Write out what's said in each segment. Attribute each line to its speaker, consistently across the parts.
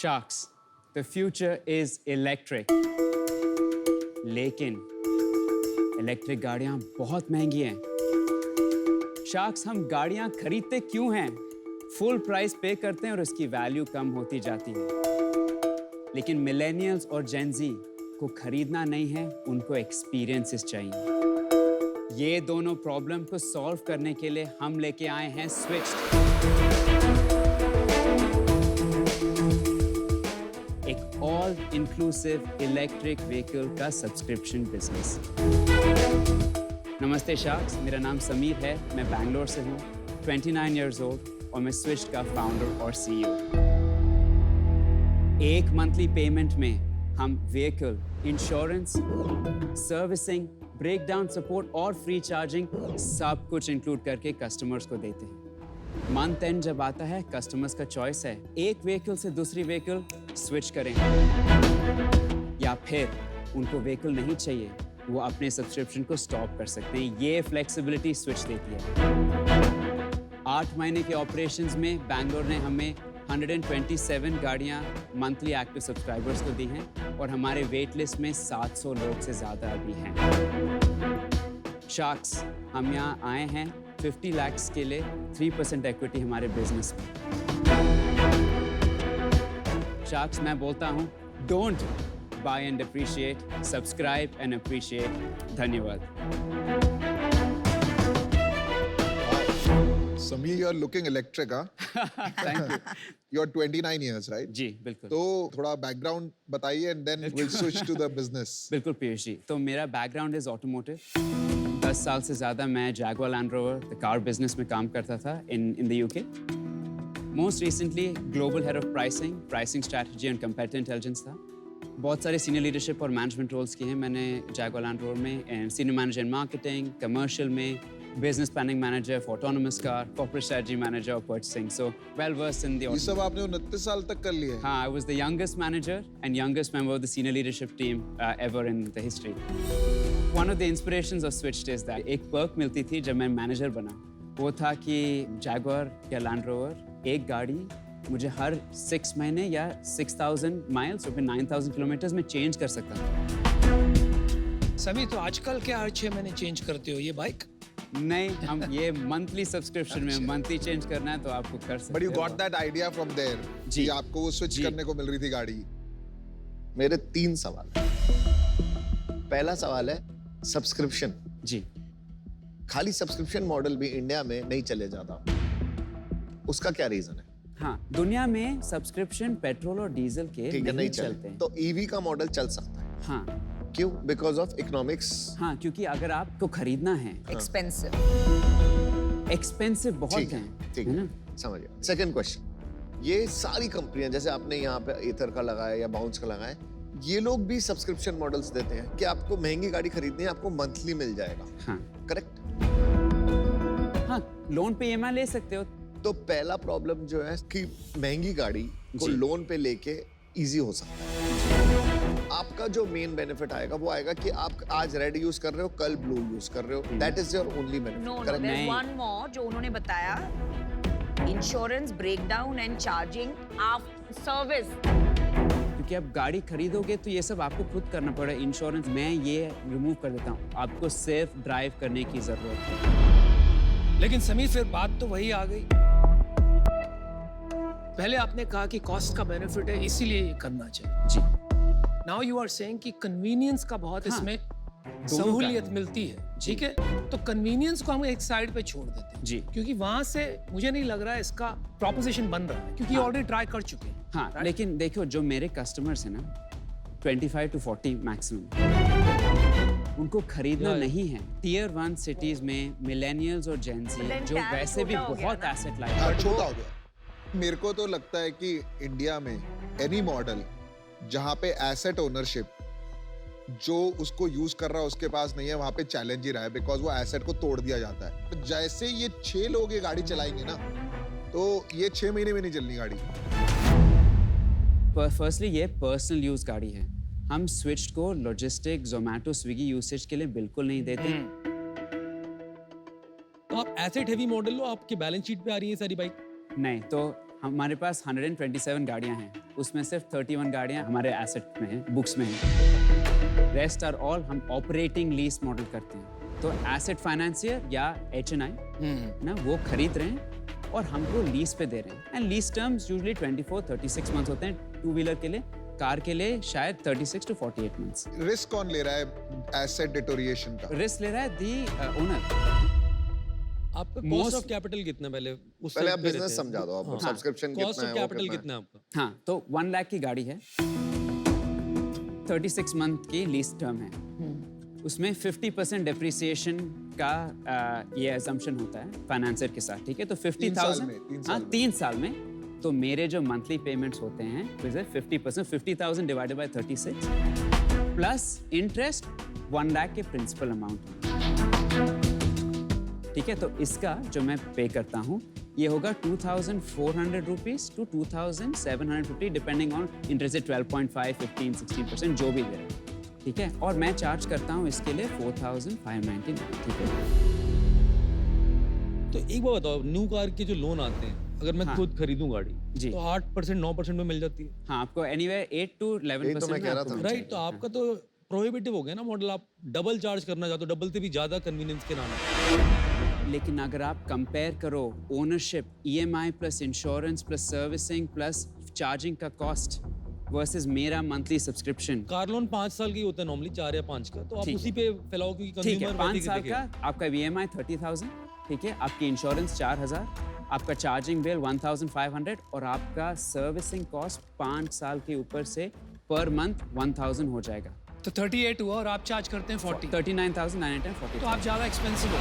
Speaker 1: Sharks, the future is electric. लेकिन electric गाड़ियां बहुत महंगी हैं। शार्क्स, हम गाड़ियां खरीदते क्यों हैं? फुल प्राइस पे करते हैं और उसकी वैल्यू कम होती जाती है। लेकिन मिलेनियल्स और जेन ज़ी को खरीदना नहीं है, उनको एक्सपीरियंसेस चाहिए। ये दोनों प्रॉब्लम को सॉल्व करने के लिए हम लेके आए हैं स्विफ्ट, एक ऑल इंक्लूसिव इलेक्ट्रिक व्हीकल का सब्सक्रिप्शन बिजनेस। नमस्ते शार्क्स, मेरा नाम समीर है, मैं बैंगलोर से हूँ, 29 इयर्स ओल्ड और मैं स्विफ्ट का फाउंडर और सीईओ। एक मंथली पेमेंट में हम vehicle, insurance, servicing, breakdown support और फ्री चार्जिंग सब कुछ इंक्लूड करके कस्टमर्स को देते हैं। मंथ एंड जब आता है, कस्टमर्स का चॉइस है, एक व्हीकल से दूसरी व्हीकल स्विच करें या फिर उनको व्हीकल नहीं चाहिए, वो अपने सब्सक्रिप्शन को स्टॉप कर सकते हैं। ये फ्लेक्सिबिलिटी स्विच देती है। 8 महीने के ऑपरेशंस में बैंगलोर ने हमें 127 गाड़ियां मंथली एक्टिव सब्सक्राइबर्स को दी हैं और हमारे वेट लिस्ट में 700 लोग से ज़्यादा अभी हैं। शार्क्स, हम यहाँ आए हैं 50 lakhs के लिए 3% इक्विटी हमारे बिजनेस में। शार्क्स, मैं बोलता हूँ, don't buy and appreciate, subscribe and appreciate. धन्यवाद।
Speaker 2: Sameer, you're looking electric, huh?
Speaker 1: Thank you.
Speaker 2: You're 29 years, right?
Speaker 1: जी, बिल्कुल।
Speaker 2: तो थोड़ा बैकग्राउंड बताइए and then we'll switch to the business.
Speaker 1: बिल्कुल पीयूष जी, तो मेरा बैकग्राउंड इज ऑटोमोटिव। 10 साल से ज़्यादा मैं Jaguar land rover the car business में काम करता था in the UK. Most recently global head of pricing strategy and competitive intelligence था। बहुत सारे सीनियर लीडरशिप और मैनेजमेंट रोल्स किए हैं मैंने जैगुआर लैंड रोवर में, senior manager in marketing, commercial में, business planning manager for autonomous car, corporate strategy manager of purchasing, so well versed in the
Speaker 2: ये सब आपने 29 साल तक कर लिया है?
Speaker 1: हाँ, I was the youngest manager and youngest member of the senior leadership team ever in the history. One of the inspirations of Switched is that एक perk मिलती थी जब मैं मैनेजर बना, वो था कि Jaguar या Land Rover एक गाड़ी मुझे हर 6 महीने या 6,000 miles और फिर 9,000 kilometers में चेंज कर सकता था।
Speaker 3: सभी तो आजकल क्या हर 6 महीने चेंज करते हो ये बाइक?
Speaker 1: नहीं, हम ये मंथली सब्सक्रिप्शन में मंथली चेंज करना है तो आपको कर सकते
Speaker 2: But you
Speaker 1: हो।
Speaker 2: got that idea from there
Speaker 1: जी।
Speaker 2: कि आपको वो स्विच
Speaker 1: जी।
Speaker 2: करने को मिल रही थी गाड़ी।
Speaker 4: मेरे 3 सवाल हैं। पहला सवाल है सब्सक्रिप्शन।
Speaker 1: जी,
Speaker 4: खाली सब्सक्रिप्शन मॉडल भी इंडिया में नहीं चले जाता, उसका क्या रीजन है?
Speaker 1: हाँ, दुनिया में सब्सक्रिप्शन पेट्रोल और डीजल के
Speaker 4: ठीक है, नहीं
Speaker 1: चलते
Speaker 4: चलते
Speaker 1: हैं।
Speaker 4: तो ईवी का मॉडल चल सकता है।
Speaker 1: हाँ
Speaker 4: क्यों? Because of economics.
Speaker 1: हाँ, क्योंकि अगर आपको खरीदना है,
Speaker 5: एक्सपेंसिव
Speaker 1: बहुत
Speaker 4: ठीक
Speaker 1: हैं,
Speaker 4: है, ठीक
Speaker 1: है ना?
Speaker 4: है, समझ गया। सेकंड क्वेश्चन, ये सारी कंपनियां जैसे आपने यहाँ पे ईथर का लगाया या बाउंस का लगाया, ये लोग भी सब्सक्रिप्शन मॉडल्स देते हैं कि आपको महंगी गाड़ी खरीदनी है, आपको मंथली मिल जाएगा।
Speaker 1: हाँ
Speaker 4: करेक्ट?
Speaker 1: हाँ, लोन पे EMI ले सकते हो।
Speaker 4: तो पहला प्रॉब्लम जो है कि महंगी गाड़ी को
Speaker 1: जी।
Speaker 4: लोन पे लेके इजी हो सकता है। आपका जो मेन बेनिफिट आएगा वो आएगा कि आप आज रेड यूज कर रहे हो, कल ब्लू यूज कर रहे हो, that is your only benefit.
Speaker 5: No no,
Speaker 4: correct?
Speaker 5: There is
Speaker 1: नहीं।
Speaker 5: वन मोर जो उन्होंने बताया, insurance, breakdown and charging after service.
Speaker 1: क्योंकि आप गाड़ी खरीदोगे तो ये सब आपको खुद करना पड़ेगा। इंश्योरेंस मैं ये रिमूव कर देता हूँ, आपको सिर्फ ड्राइव करने की जरूरत है।
Speaker 3: लेकिन समीर फिर बात तो वही आ गई, पहले आपने कहा कि कॉस्ट का बेनिफिट है इसीलिए ये करना चाहिए।
Speaker 1: जी,
Speaker 3: नाउ यू आर सेइंग कि कन्वीनियंस का बहुत
Speaker 1: हाँ,
Speaker 3: इसमें
Speaker 1: का।
Speaker 3: सहूलियत मिलती है, ठीक है? तो कन्वीनियंस को हम एक साइड पे छोड़ देते हैं,
Speaker 1: जी।
Speaker 3: क्योंकि वहां से मुझे नहीं लग रहा है इसका प्रोपोजिशन बन रहा है, क्योंकि
Speaker 1: हाँ।
Speaker 3: ऑलरेडी ट्राई कर चुके हैं।
Speaker 1: हाँ,
Speaker 3: Right?
Speaker 1: लेकिन देखो जो मेरे कस्टमर्स हैं ना, 25 to 40 मैक्सिमम, उनको खरीदना नहीं है। टियर 1 सिटीज में मिलेनियल्स और जेन ज़ी
Speaker 5: Then
Speaker 1: जो
Speaker 5: tag
Speaker 1: वैसे भी
Speaker 5: छोटा हो गया
Speaker 1: बहुत
Speaker 5: ना।
Speaker 1: एसेट
Speaker 2: हाँ,
Speaker 1: लाइट,
Speaker 2: छोटा हो गया। मेरे को तो लगता है कि इंडिया में एनी मॉडल जहाँ पे एसेट ओनरशिप जो उसको यूज कर रहा है उसके पास नहीं है, वहां पे चैलेंज ही रहा है, बिकॉज वो एसेट को तोड़ दिया जाता है। तो जैसे ये 6 लोग ये गाड़ी चलाएंगे ना, तो ये 6 महीने में नहीं चलनी गाड़ी।
Speaker 1: फर्स्टली ये पर्सनल यूज गाड़ी है। हम स्विच को लॉजिस्टिक, जोमेटो, स्विगी यूसेज के लिए बिल्कुल नहीं देते।
Speaker 6: तो आप एसेट हेवी मॉडल लो, आपके बैलेंस शीट पे आ रही है सारी बाइक।
Speaker 1: नहीं, तो हमारे पास 127 गाड़ियां हैं, उसमें सिर्फ 31 गाड़ियां हमारे एसेट में हैं, बुक्स में हैं। रेस्ट आर ऑल हम ऑपरेटिंग लीज मॉडल करते हैं। तो एसेट फाइनेंसियर या HNI ना वो खरीद रहे हैं और हमको लीज पे दे रहे हैं। And lease terms usually 24-36 month होते हैं, 2 व्हीलर के लिए। कार के लिए शायद 36 to 48 मंथ्स।
Speaker 2: रिस्क कौन ले रहा है एसेट डिटोरिएशन का?
Speaker 1: रिस्क ले रहा है दी ओनर।
Speaker 6: आपका कॉस्ट ऑफ कैपिटल कितना पहले उस
Speaker 4: पहले आप
Speaker 6: time पे
Speaker 4: बिजनेस
Speaker 6: रहते हैं?
Speaker 4: समझा दो, आपको
Speaker 6: हाँ,
Speaker 4: सब्सक्रिप्शन
Speaker 6: कॉस्ट
Speaker 4: कितना
Speaker 6: ऑफ
Speaker 4: है, वो
Speaker 6: कैपिटल
Speaker 4: कितना है?
Speaker 6: कितना है आपका?
Speaker 1: हाँ, तो 1 लाख की गाड़ी है, 36 मंथ की लीज टर्म है। उसमें 50% डेप्रिसिएशन का ये assumption होता है फाइनेंसर के साथ, ठीक है? तो 50,000 हाँ 3 साल में। तो मेरे जो मंथली पेमेंट्स होते हैं 50%, 50,000 divided by 36 plus interest 1 lakh के प्रिंसिपल अमाउंट, ठीक है? तो इसका जो मैं पे करता हूँ ये होगा 2,400 rupees to 2,750 depending on interest 12.5, 15, 16% जो भी दे रहे हैं, ठीक है? और मैं चार्ज करता हूँ इसके लिए 4,599, ठीक है?
Speaker 6: तो एक बात बताओ, न्यू कार के जो लोन आते हैं, अगर मैं
Speaker 1: हाँ।
Speaker 6: खुद खरीदूं गाड़ी
Speaker 1: जी।
Speaker 6: तो 8% 9% में मिल जाती है,
Speaker 1: हाँ, आपको एनीवेयर 8 to 11%
Speaker 4: यही तो मैं कह रहा था।
Speaker 6: राइट? तो आपका तो प्रोहिबिटिव हो गया ना मॉडल, आप डबल चार्ज करना चाहते हो, डबल से भी ज्यादा कन्वीनियंस के नाम।
Speaker 1: लेकिन अगर आप कंपेयर करो ownership, EMI plus insurance plus servicing plus charging का कॉस्ट वर्सेस मेरा मंथली सब्सक्रिप्शन,
Speaker 6: कार लोन 5 साल की होता है नॉर्मली, 4 या 5 का, तो आप
Speaker 1: ठीक
Speaker 6: उसी पे फैलाओ क्योंकि
Speaker 1: ठीक है?
Speaker 6: कंज्यूमर
Speaker 1: 5 साल का आपका EMI 30,000, ठीक है? आपकी इंश्योरेंस 4,000, आपका चार्जिंग बिल 1,500 और आपका सर्विसिंग कॉस्ट 5 साल के ऊपर से पर मंथ 1,000 हो जाएगा।
Speaker 3: तो 38 हुआ और आप चार्ज करते हैं 40,
Speaker 1: 39,940।
Speaker 3: तो आप ज्यादा एक्सपेंसिव हो।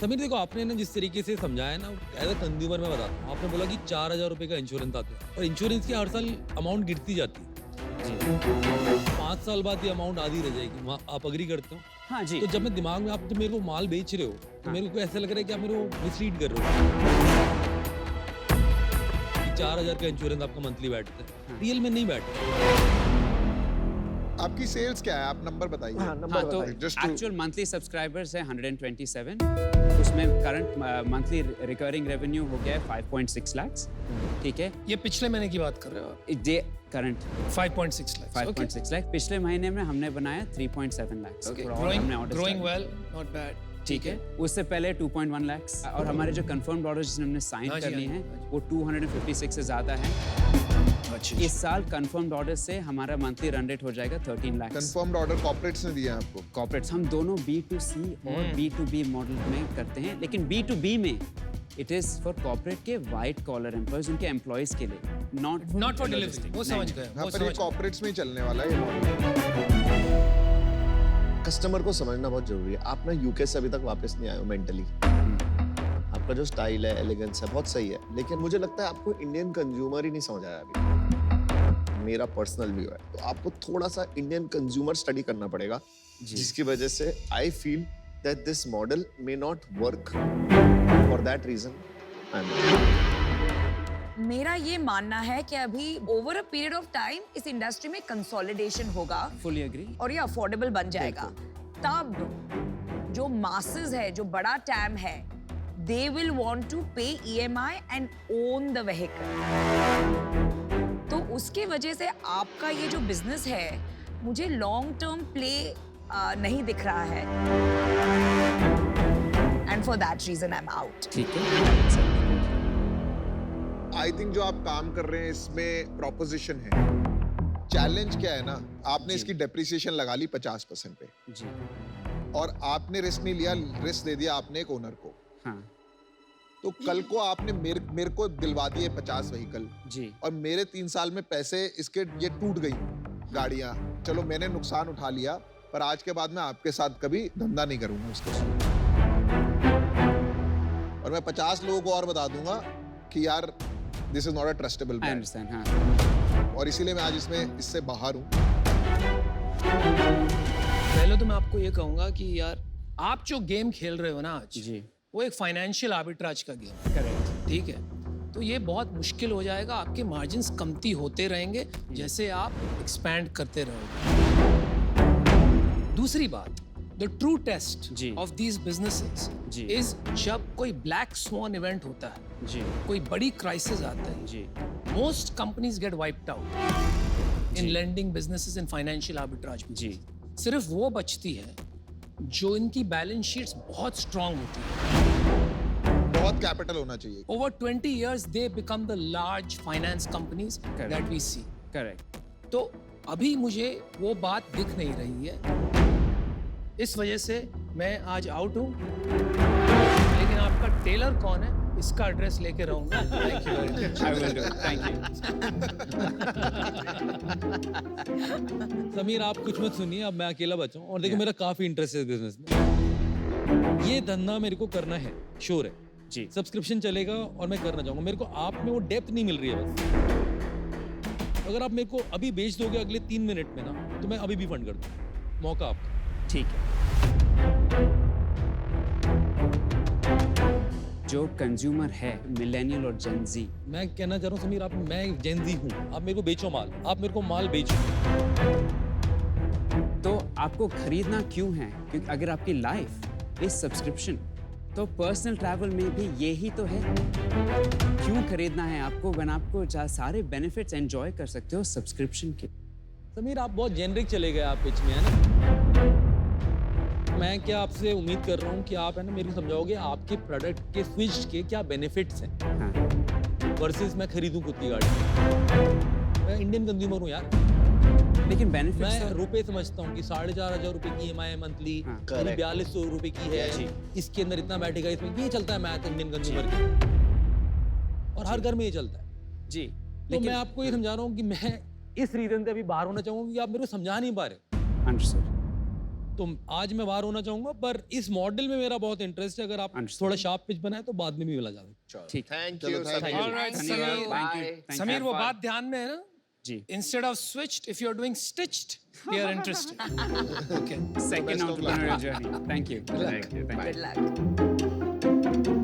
Speaker 6: समीर देखो, आपने ना जिस तरीके से समझाया ना, एज अ कंज्यूमर मैं बताता हूँ, आपने बोला कि 4,000 रुपए का इंश्योरेंस आता है और इंश्योरेंस की हर साल अमाउंट गिरती जाती है, 5 साल बाद ये अमाउंट आधी रह जाएगी। आप अग्री करते हो?
Speaker 1: हाँ जी।
Speaker 6: तो जब मैं दिमाग में, आप जब मेरे को माल बेच रहे हो तो मेरे को ऐसा लग रहा है कि आप मेरे को मिसलीड कर रहे हो कि 4,000 का इंश्योरेंस आपका मंथली बैठता है, रियल में नहीं बैठता।
Speaker 2: आपकी सेल्स क्या है? आप नंबर बताइए।
Speaker 4: हाँ, नंबर
Speaker 1: हाँ, तो
Speaker 4: बताइए।
Speaker 2: Just to-
Speaker 1: actual monthly subscribers है 127, उसमें करंट मंथली रिकरिंग रेवेन्यू हो गया है 5.6 लाख, ठीक है?
Speaker 3: ये पिछले महीने की बात कर रहे हो आप?
Speaker 1: ये करंट
Speaker 3: 5.6 लाख।
Speaker 1: 5.6 लाख, पिछले महीने में हमने बनाया 3.7 lakh.
Speaker 3: Growing well, not bad.
Speaker 1: ठीक है? उससे पहले 2.1 लाख और हमारे जो कंफर्म्ड ऑर्डर्स जिसने हमने साइन
Speaker 3: हाँ जी,
Speaker 1: कर लिए
Speaker 3: हाँ जी,
Speaker 1: हैं वो 256 से ज्यादा है।
Speaker 3: अच्छा,
Speaker 1: इस साल कंफर्म्ड ऑर्डर से हमारा मंथली रन रेट हो जाएगा 13 लाख।
Speaker 2: कंफर्म्ड ऑर्डर कॉर्पोरेट्स ने दिया है आपको?
Speaker 1: कॉर्पोरेट्स हम दोनों B2C और B2B मॉडल में करते हैं, लेकिन B2B में इट इज फॉर कॉर्पोरेट के वाइट कॉलर एम्प्लॉयज, उनके एम्प्लॉयज के लिए,
Speaker 3: नॉट फॉर डिलीवरी। वो समझ गए,
Speaker 2: हाँ,
Speaker 3: वो
Speaker 2: पर ये
Speaker 3: समझ।
Speaker 2: कॉर्पोरेट्स में ही चलने वाला है ये मॉडल।
Speaker 4: कस्टमर को समझना बहुत जरूरी है। आप ना यूके से अभी तक वापस नहीं आए हो मेंटली। आपका जो स्टाइल है, एलिगेंस है, बहुत सही है, लेकिन मुझे लगता है आपको इंडियन कंज्यूमर ही नहीं समझ आया अभी। मेरा पर्सनल व्यू है, तो आपको थोड़ा सा इंडियन कंज्यूमर स्टडी करना पड़ेगा, जिसकी वजह से I feel that this model may not work. For that reason I am
Speaker 5: मेरा ये मानना है कि अभी over a period of time इस इंडस्ट्री में कंसोलिडेशन होगा
Speaker 1: फुली एग्री।
Speaker 5: और ये अफोर्डेबल बन जाएगा। तब जो मासेस है, जो बड़ा टैम है, दे विल वांट टू पे EMI and own the vehicle. तो उसके वजह से आपका ये जो बिजनेस है मुझे लॉन्ग टर्म प्ले नहीं दिख रहा है, and for that reason I am out.
Speaker 1: ठीक है?
Speaker 2: आई थिंक जो आप काम कर रहे हैं इसमें प्रोपोजिशन है। चैलेंज क्या है ना, आपने इसकी डेप्रिसिएशन लगा ली 50% पे
Speaker 1: जी।
Speaker 2: और आपने रिस्क नहीं लिया, रिस्क दे दिया आपने एक ओनर को।
Speaker 1: हाँ
Speaker 2: तो कल को आपने मेरे को दिलवा दिए 50 व्हीकल
Speaker 1: जी।
Speaker 2: और मेरे 3 साल में पैसे इसके ये टूट गई गाड़ियां। चलो मैंने नुकसान उठा लिया, पर आज के बाद मैं आपके साथ कभी धंधा नहीं करूंगा उसके साथ। और मैं 50 लोगों को और बता दूंगा कि यार this is not a trustable
Speaker 1: I
Speaker 2: brand.
Speaker 1: Understand. हाँ
Speaker 2: और इसीलिए मैं आज इससे बाहर हूँ।
Speaker 3: पहले तो मैं आपको ये कहूंगा कि यार आप जो गेम खेल रहे हो ना आज,
Speaker 1: जी।
Speaker 3: वो एक फाइनेंशियल आर्बिट्राज का गेम है,
Speaker 1: करेक्ट।
Speaker 3: ठीक है? तो ये बहुत मुश्किल हो जाएगा, आपके मार्जिन्स कमती होते रहेंगे जैसे आप एक्सपैंड करते रहोगे। दूसरी बात, द ट्रू टेस्ट
Speaker 1: जी।
Speaker 3: ऑफ दीज बिजनेसेस
Speaker 1: जी।
Speaker 3: इज जब कोई ब्लैक स्वान इवेंट होता है,
Speaker 1: जी
Speaker 3: कोई बड़ी क्राइसिस आता है,
Speaker 1: जी
Speaker 3: most companies get wiped out in lending businesses and financial arbitrage.
Speaker 1: जी
Speaker 3: सिर्फ वो बचती है जो इनकी बैलेंस शीट्स बहुत स्ट्रांग होती है.
Speaker 2: बहुत कैपिटल होना चाहिए.
Speaker 3: Over 20 years they become the large finance companies
Speaker 1: Correct.
Speaker 3: that we see.
Speaker 1: Correct.
Speaker 3: तो अभी मुझे वो बात दिख नहीं रही है. इस वजह से मैं आज आउट हूँ. लेकिन आपका टेलर कौन है इसका एड्रेस लेके रहूंगा. Thank you very much.
Speaker 1: I will do it. Thank you.
Speaker 6: Sameer आप कुछ मत सुनिए, अब मैं अकेला बचा हूँ और देखो मेरा काफी इंटरेस्ट है बिजनेस में. ये धंधा मेरे को करना है, श्योर है.
Speaker 1: जी
Speaker 6: सब्सक्रिप्शन चलेगा और मैं करना चाहूंगा. मेरे को आप में वो डेप्थ नहीं मिल रही है बस. अगर आप मेरे को अभी बेच दोगे अगले 3 मिनट में ना, तो मैं अभी भी फंड कर दूँ. मौका आपका.
Speaker 1: ठीक है. जो कंज्यूमर है मिलेनियल और जेन जी,
Speaker 6: मैं कहना चाह रहा हूँ समीर, आप मैं जेनजी हूँ, आप मेरे को बेचो माल, आप मेरे को माल बेचो.
Speaker 1: तो आपको खरीदना क्यों है? क्योंकि अगर आपकी लाइफ इज सब्सक्रिप्शन तो पर्सनल ट्रैवल में भी यही तो है. क्यों खरीदना है आपको when आपको सारे बेनिफिट्स एंजॉय कर सकते हो सब्सक्रिप्शन के.
Speaker 6: समीर आप बहुत जेनरिक चले गए आप पिच में, है ना. मैं क्या आपसे उम्मीद कर रहा हूँ कि आप है ना मेरे को समझाओगे आपके प्रोडक्ट के स्विच के क्या बेनिफिट्स हैं
Speaker 1: हाँ.
Speaker 6: वर्सेस मैं खरीदूं खुद की गाड़ी. मैं इंडियन कंज्यूमर हूँ यार.
Speaker 1: लेकिन बेनिफिट्स
Speaker 6: मैं रुपए समझता हूँ कि 4,500 रुपए की EMI मंथली,
Speaker 1: हाँ,
Speaker 6: 4200 रुपए की है.
Speaker 1: जी.
Speaker 6: इसके अंदर इतना बैठेगा, इसमें ये चलता है मैथ इंडियन कंज्यूमर की. और हर घर में ये चलता है.
Speaker 1: जी.
Speaker 6: तो मैं आपको ये समझा रहा हूँ कि मैं इस रीजन से अभी बाहर होना चाहूंगा कि आप मेरे को समझा नहीं पा रहे.
Speaker 1: अंडरस्टूड.
Speaker 6: तो आज मैं बाहर होना चाहूंगा, पर इस मॉडल में मेरा बहुत इंटरेस्ट है. अगर आप
Speaker 1: Understood.
Speaker 6: थोड़ा शार्प पिच बनाए तो बाद में भी मिला जा सकता है.
Speaker 1: ठीक.
Speaker 4: थैंक
Speaker 2: चलो,
Speaker 4: you.
Speaker 2: thank you.
Speaker 3: All right,
Speaker 1: धन्यवाद.
Speaker 3: Samir.
Speaker 1: Thank you. Thank you.
Speaker 3: Sameer वो बात ध्यान में है ना.
Speaker 1: जी.
Speaker 3: Instead of switched, if you're doing stitched, we are interested. Okay.
Speaker 1: Second
Speaker 2: Best of luck.
Speaker 1: entrepreneurial journey. Thank you.
Speaker 3: Good luck.
Speaker 1: Thank you. Thank you.
Speaker 5: Good luck.